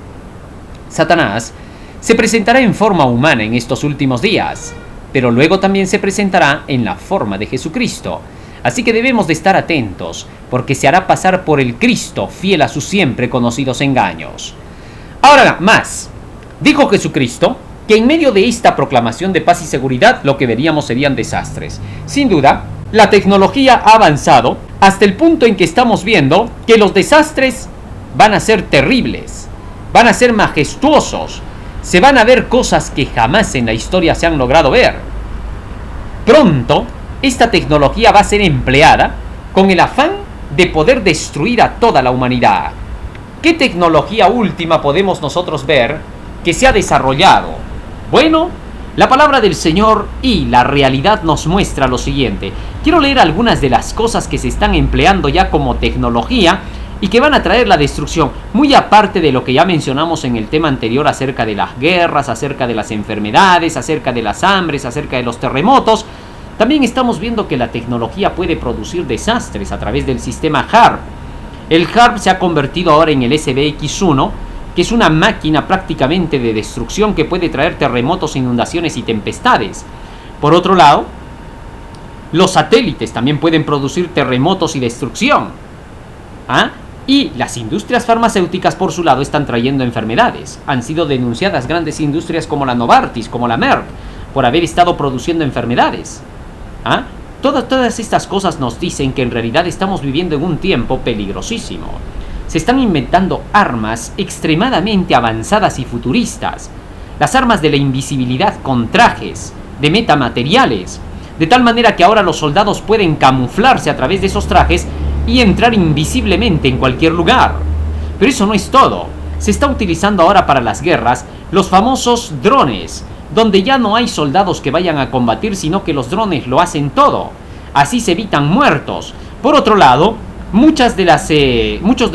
Satanás se presentará en forma humana en estos últimos días, pero luego también se presentará en la forma de Jesucristo. Así que debemos de estar atentos, porque se hará pasar por el Cristo, fiel a sus siempre conocidos engaños. Ahora más, dijo Jesucristo que en medio de esta proclamación de paz y seguridad lo que veríamos serían desastres. Sin duda, la tecnología ha avanzado hasta el punto en que estamos viendo que los desastres van a ser terribles, van a ser majestuosos, se van a ver cosas que jamás en la historia se han logrado ver. Pronto, esta tecnología va a ser empleada con el afán de poder destruir a toda la humanidad. ¿Qué tecnología última podemos nosotros ver que se ha desarrollado? Bueno, la palabra del Señor y la realidad nos muestra lo siguiente. Quiero leer algunas de las cosas que se están empleando ya como tecnología y que van a traer la destrucción, muy aparte de lo que ya mencionamos en el tema anterior acerca de las guerras, acerca de las enfermedades, acerca de las hambres, acerca de los terremotos. También estamos viendo que la tecnología puede producir desastres a través del sistema HAARP. El HAARP se ha convertido ahora en el SBX-1, que es una máquina prácticamente de destrucción que puede traer terremotos, inundaciones y tempestades. Por otro lado, los satélites también pueden producir terremotos y destrucción. Y las industrias farmacéuticas, por su lado, están trayendo enfermedades. Han sido denunciadas grandes industrias como la Novartis, como la Merck, por haber estado produciendo enfermedades. Todas estas cosas nos dicen que en realidad estamos viviendo en un tiempo peligrosísimo. Se están inventando armas extremadamente avanzadas y futuristas. Las armas de la invisibilidad con trajes, de metamateriales, de tal manera que ahora los soldados pueden camuflarse a través de esos trajes y entrar invisiblemente en cualquier lugar. Pero eso no es todo. Se está utilizando ahora para las guerras los famosos drones, donde ya no hay soldados que vayan a combatir, sino que los drones lo hacen todo. Así se evitan muertos. Por otro lado, muchos de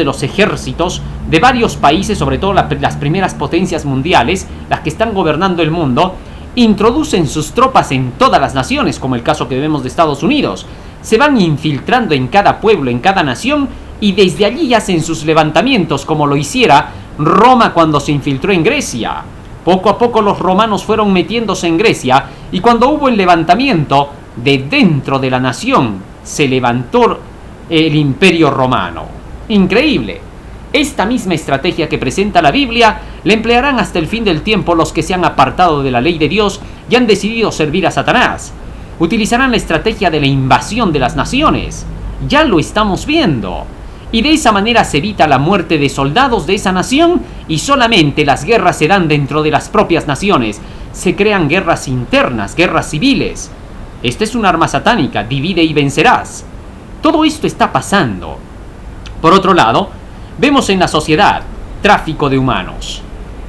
los ejércitos de varios países, sobre todo las primeras potencias mundiales, las que están gobernando el mundo, introducen sus tropas en todas las naciones, como el caso que vemos de Estados Unidos. Se van infiltrando en cada pueblo, en cada nación, y desde allí hacen sus levantamientos, como lo hiciera Roma cuando se infiltró en Grecia. Poco a poco los romanos fueron metiéndose en Grecia, y cuando hubo el levantamiento de dentro de la nación, se levantó el imperio romano. Increíble. Esta misma estrategia que presenta la Biblia la emplearán hasta el fin del tiempo los que se han apartado de la ley de Dios y han decidido servir a Satanás. Utilizarán la estrategia de la invasión de las naciones. Ya lo estamos viendo. Y de esa manera se evita la muerte de soldados de esa nación y solamente las guerras se dan dentro de las propias naciones. Se crean guerras internas, guerras civiles. Esta es un arma satánica, divide y vencerás. Todo esto está pasando. Por otro lado, vemos en la sociedad tráfico de humanos.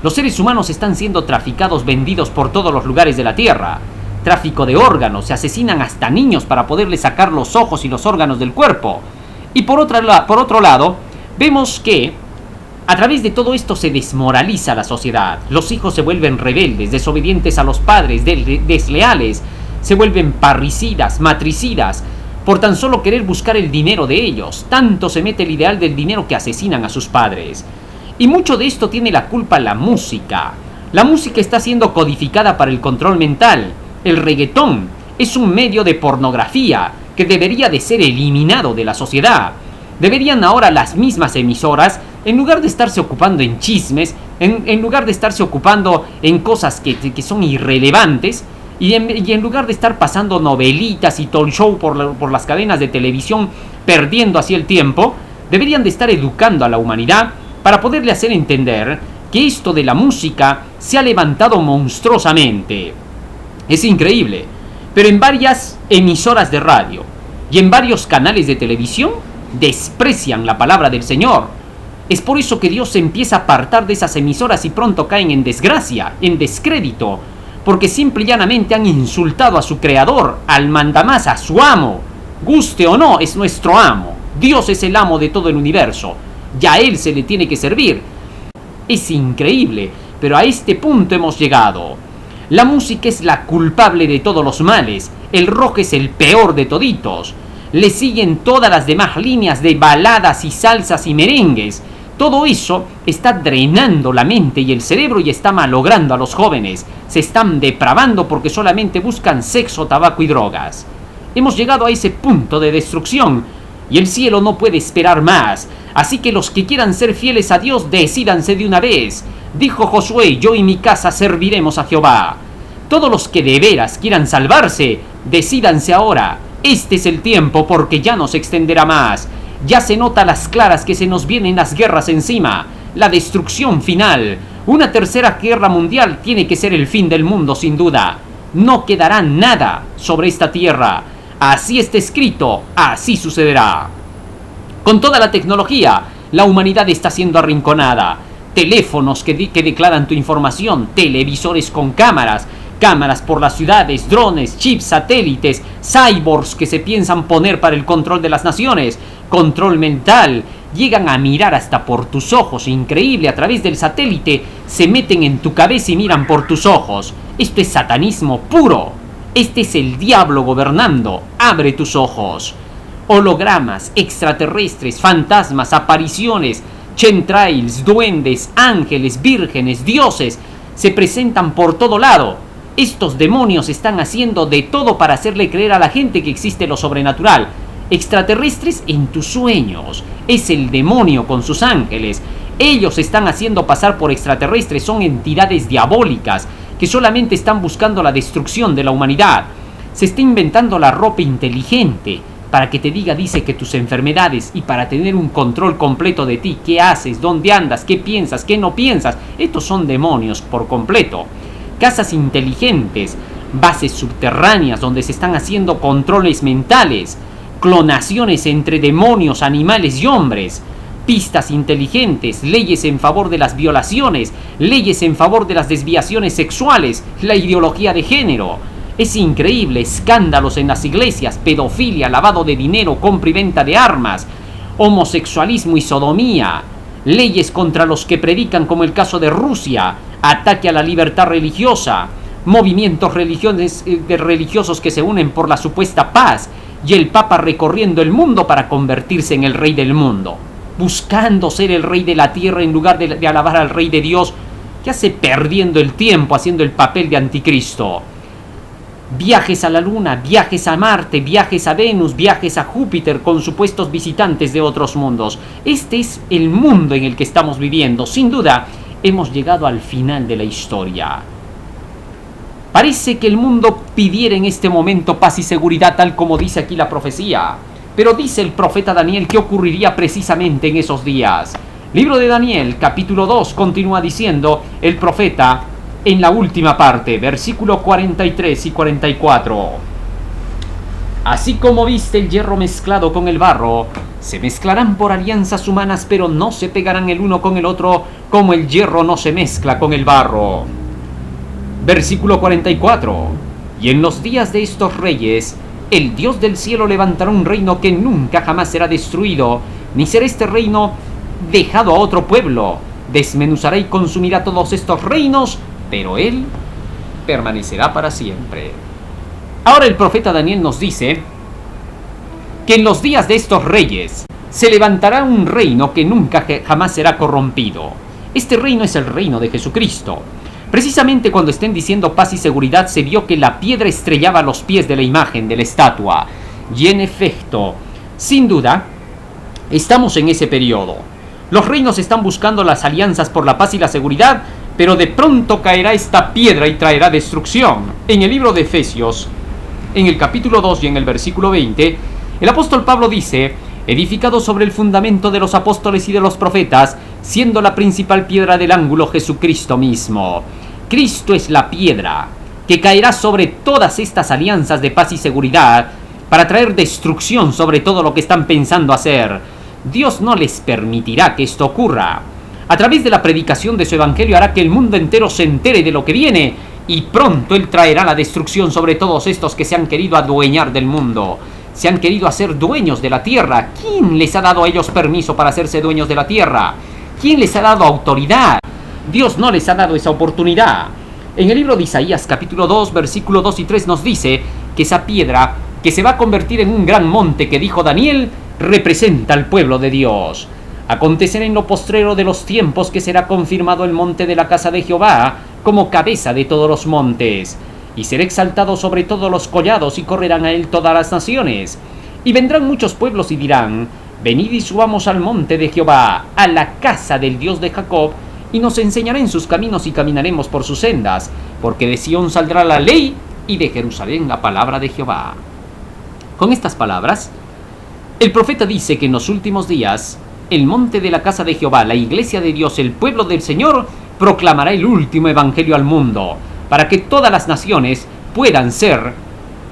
Los seres humanos están siendo traficados, vendidos por todos los lugares de la tierra. Tráfico de órganos, se asesinan hasta niños para poderles sacar los ojos y los órganos del cuerpo. Y por otro lado, vemos que a través de todo esto se desmoraliza la sociedad. Los hijos se vuelven rebeldes, desobedientes a los padres, desleales, se vuelven parricidas, matricidas, por tan solo querer buscar el dinero de ellos. Tanto se mete el ideal del dinero que asesinan a sus padres. Y mucho de esto tiene la culpa la música. La música está siendo codificada para el control mental. El reggaetón es un medio de pornografía que debería de ser eliminado de la sociedad. Deberían ahora las mismas emisoras, en lugar de estarse ocupando en chismes, en lugar de estarse ocupando en cosas que son irrelevantes, y en lugar de estar pasando novelitas y talk show por las cadenas de televisión, perdiendo así el tiempo, deberían de estar educando a la humanidad para poderle hacer entender que esto de la música se ha levantado monstruosamente. Es increíble, pero en varias emisoras de radio y en varios canales de televisión desprecian la palabra del Señor. Es por eso que Dios se empieza a apartar de esas emisoras y pronto caen en desgracia, en descrédito, porque simple y llanamente han insultado a su creador, al mandamás, a su amo. Guste o no, es nuestro amo. Dios es el amo de todo el universo, y a Él se le tiene que servir. Es increíble, pero a este punto hemos llegado. La música es la culpable de todos los males. El rock es el peor de toditos. Le siguen todas las demás líneas de baladas y salsas y merengues. Todo eso está drenando la mente y el cerebro y está malogrando a los jóvenes. Se están depravando porque solamente buscan sexo, tabaco y drogas. Hemos llegado a ese punto de destrucción y el cielo no puede esperar más. Así que los que quieran ser fieles a Dios, decídanse de una vez. Dijo Josué: yo y mi casa serviremos a Jehová. Todos los que de veras quieran salvarse, decídanse ahora. Este es el tiempo, porque ya no se extenderá más. Ya se nota a las claras que se nos vienen las guerras encima, la destrucción final. Una tercera guerra mundial tiene que ser el fin del mundo, sin duda. No quedará nada sobre esta tierra. Así está escrito, así sucederá. Con toda la tecnología, la humanidad está siendo arrinconada. Teléfonos que declaran tu información, televisores con cámaras por las ciudades, drones, chips, satélites, cyborgs que se piensan poner para el control de las naciones, control mental, llegan a mirar hasta por tus ojos, increíble, a través del satélite, se meten en tu cabeza y miran por tus ojos. Esto es satanismo puro, este es el diablo gobernando, abre tus ojos. Hologramas, extraterrestres, fantasmas, apariciones, chemtrails, duendes, ángeles, vírgenes, dioses, se presentan por todo lado. Estos demonios están haciendo de todo para hacerle creer a la gente que existe lo sobrenatural. Extraterrestres en tus sueños. Es el demonio con sus ángeles. Ellos están haciendo pasar por extraterrestres. Son entidades diabólicas que solamente están buscando la destrucción de la humanidad. Se está inventando la ropa inteligente para que te dice que tus enfermedades y para tener un control completo de ti. ¿Qué haces? ¿Dónde andas? ¿Qué piensas? ¿Qué no piensas? Estos son demonios por completo. Casas inteligentes, bases subterráneas donde se están haciendo controles mentales, clonaciones entre demonios, animales y hombres, pistas inteligentes, leyes en favor de las violaciones, leyes en favor de las desviaciones sexuales, la ideología de género. Es increíble, escándalos en las iglesias, pedofilia, lavado de dinero, compra y venta de armas, homosexualismo y sodomía, leyes contra los que predican como el caso de Rusia, ataque a la libertad religiosa, movimientos religiosos que se unen por la supuesta paz y el Papa recorriendo el mundo para convertirse en el rey del mundo, buscando ser el rey de la tierra en lugar de alabar al rey de Dios, que hace perdiendo el tiempo haciendo el papel de anticristo. Viajes a la luna, viajes a Marte, viajes a Venus, viajes a Júpiter con supuestos visitantes de otros mundos. Este es el mundo en el que estamos viviendo. Sin duda, hemos llegado al final de la historia. Parece que el mundo pidiera en este momento paz y seguridad, tal como dice aquí la profecía. Pero dice el profeta Daniel que ocurriría precisamente en esos días. Libro de Daniel, capítulo 2, continúa diciendo el profeta en la última parte, versículo 43 y 44. Así como viste el hierro mezclado con el barro, se mezclarán por alianzas humanas, pero no se pegarán el uno con el otro, como el hierro no se mezcla con el barro. Versículo 44. Y en los días de estos reyes, el Dios del cielo levantará un reino que nunca jamás será destruido, ni será este reino dejado a otro pueblo. Desmenuzará y consumirá todos estos reinos, pero él permanecerá para siempre. Ahora el profeta Daniel nos dice que en los días de estos reyes se levantará un reino que nunca jamás será corrompido. Este reino es el reino de Jesucristo. Precisamente cuando estén diciendo paz y seguridad, se vio que la piedra estrellaba los pies de la imagen, de la estatua. Y en efecto, sin duda, estamos en ese periodo. Los reinos están buscando las alianzas por la paz y la seguridad, pero de pronto caerá esta piedra y traerá destrucción. En el libro de Efesios, en el capítulo 2 y en el versículo 20, el apóstol Pablo dice: edificado sobre el fundamento de los apóstoles y de los profetas, siendo la principal piedra del ángulo Jesucristo mismo. Cristo es la piedra que caerá sobre todas estas alianzas de paz y seguridad para traer destrucción sobre todo lo que están pensando hacer. Dios no les permitirá que esto ocurra. A través de la predicación de su evangelio hará que el mundo entero se entere de lo que viene, y pronto Él traerá la destrucción sobre todos estos que se han querido adueñar del mundo, se han querido hacer dueños de la tierra. ¿Quién les ha dado a ellos permiso para hacerse dueños de la tierra? ¿Quién les ha dado autoridad? Dios no les ha dado esa oportunidad. En el libro de Isaías capítulo 2, versículo 2 y 3 nos dice que esa piedra que se va a convertir en un gran monte que dijo Daniel, representa al pueblo de Dios. Acontecerá en lo postrero de los tiempos que será confirmado el monte de la casa de Jehová como cabeza de todos los montes, y será exaltado sobre todos los collados, y correrán a él todas las naciones. Y vendrán muchos pueblos y dirán: venid y subamos al monte de Jehová, a la casa del Dios de Jacob, y nos enseñará en sus caminos y caminaremos por sus sendas, porque de Sión saldrá la ley y de Jerusalén la palabra de Jehová. Con estas palabras, el profeta dice que en los últimos días, el monte de la casa de Jehová, la iglesia de Dios, el pueblo del Señor, proclamará el último evangelio al mundo, para que todas las naciones puedan ser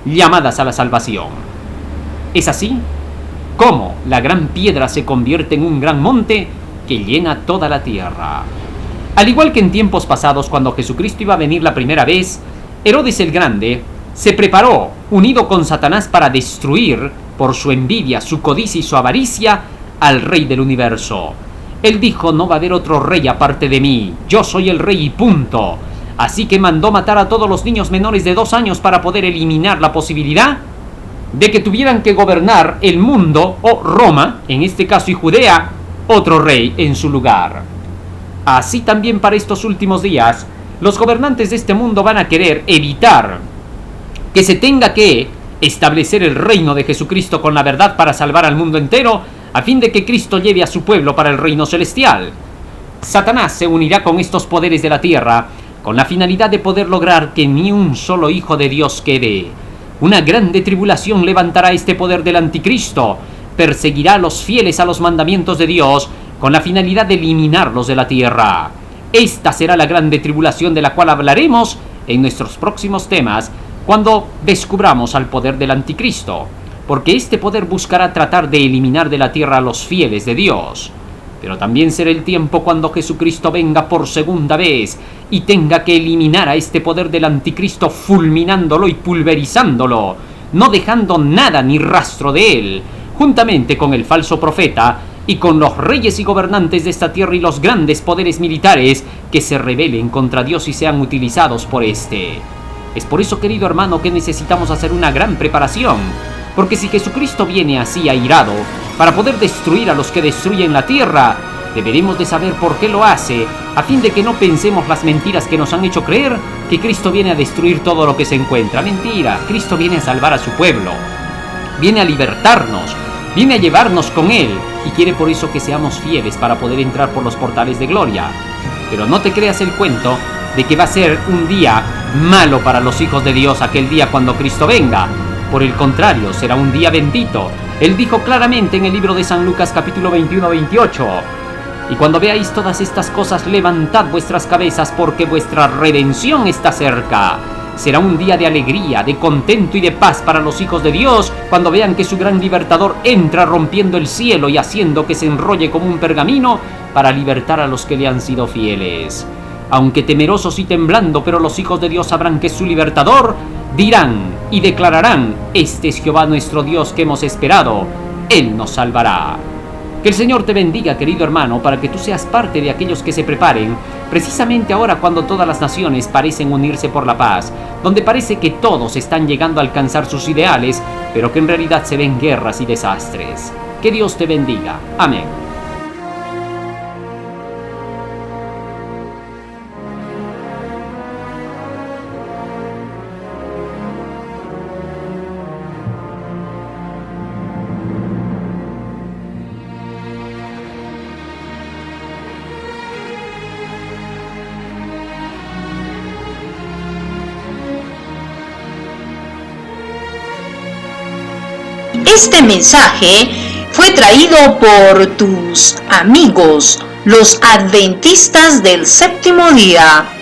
llamadas a la salvación. ¿Es así? Como la gran piedra se convierte en un gran monte que llena toda la tierra. Al igual que en tiempos pasados, cuando Jesucristo iba a venir la primera vez, Herodes el Grande se preparó, unido con Satanás, para destruir, por su envidia, su codicia y su avaricia, al Rey del universo. Él dijo: no va a haber otro rey aparte de mí, yo soy el rey y punto. Así que mandó matar a todos los niños menores de 2 años para poder eliminar la posibilidad de que tuvieran que gobernar el mundo, o Roma, en este caso, y Judea, otro rey en su lugar. Así también para estos últimos días, los gobernantes de este mundo van a querer evitar que se tenga que establecer el reino de Jesucristo con la verdad para salvar al mundo entero, a fin de que Cristo lleve a su pueblo para el reino celestial. Satanás se unirá con estos poderes de la tierra con la finalidad de poder lograr que ni un solo hijo de Dios quede. Una grande tribulación levantará este poder del anticristo, perseguirá a los fieles a los mandamientos de Dios con la finalidad de eliminarlos de la tierra. Esta será la grande tribulación de la cual hablaremos en nuestros próximos temas, cuando descubramos al poder del anticristo, porque este poder buscará tratar de eliminar de la tierra a los fieles de Dios. Pero también será el tiempo cuando Jesucristo venga por segunda vez y tenga que eliminar a este poder del anticristo, fulminándolo y pulverizándolo, no dejando nada ni rastro de él, juntamente con el falso profeta y con los reyes y gobernantes de esta tierra y los grandes poderes militares que se rebelen contra Dios y sean utilizados por este. Es por eso, querido hermano, que necesitamos hacer una gran preparación, porque si Jesucristo viene así airado para poder destruir a los que destruyen la tierra, deberemos de saber por qué lo hace, a fin de que no pensemos las mentiras que nos han hecho creer que Cristo viene a destruir todo lo que se encuentra. Mentira, Cristo viene a salvar a su pueblo, viene a libertarnos, viene a llevarnos con Él, y quiere por eso que seamos fieles para poder entrar por los portales de gloria. Pero no te creas el cuento de que va a ser un día malo para los hijos de Dios aquel día cuando Cristo venga. Por el contrario, será un día bendito. Él dijo claramente en el libro de San Lucas capítulo 21-28: y cuando veáis todas estas cosas, levantad vuestras cabezas, porque vuestra redención está cerca. Será un día de alegría, de contento y de paz para los hijos de Dios, cuando vean que su gran libertador entra rompiendo el cielo y haciendo que se enrolle como un pergamino para libertar a los que le han sido fieles. Aunque temerosos y temblando, pero los hijos de Dios sabrán que es su libertador, dirán y declararán: este es Jehová nuestro Dios que hemos esperado, Él nos salvará. Que el Señor te bendiga, querido hermano, para que tú seas parte de aquellos que se preparen, precisamente ahora cuando todas las naciones parecen unirse por la paz, donde parece que todos están llegando a alcanzar sus ideales, pero que en realidad se ven guerras y desastres. Que Dios te bendiga. Amén. Este mensaje fue traído por tus amigos, los adventistas del séptimo día.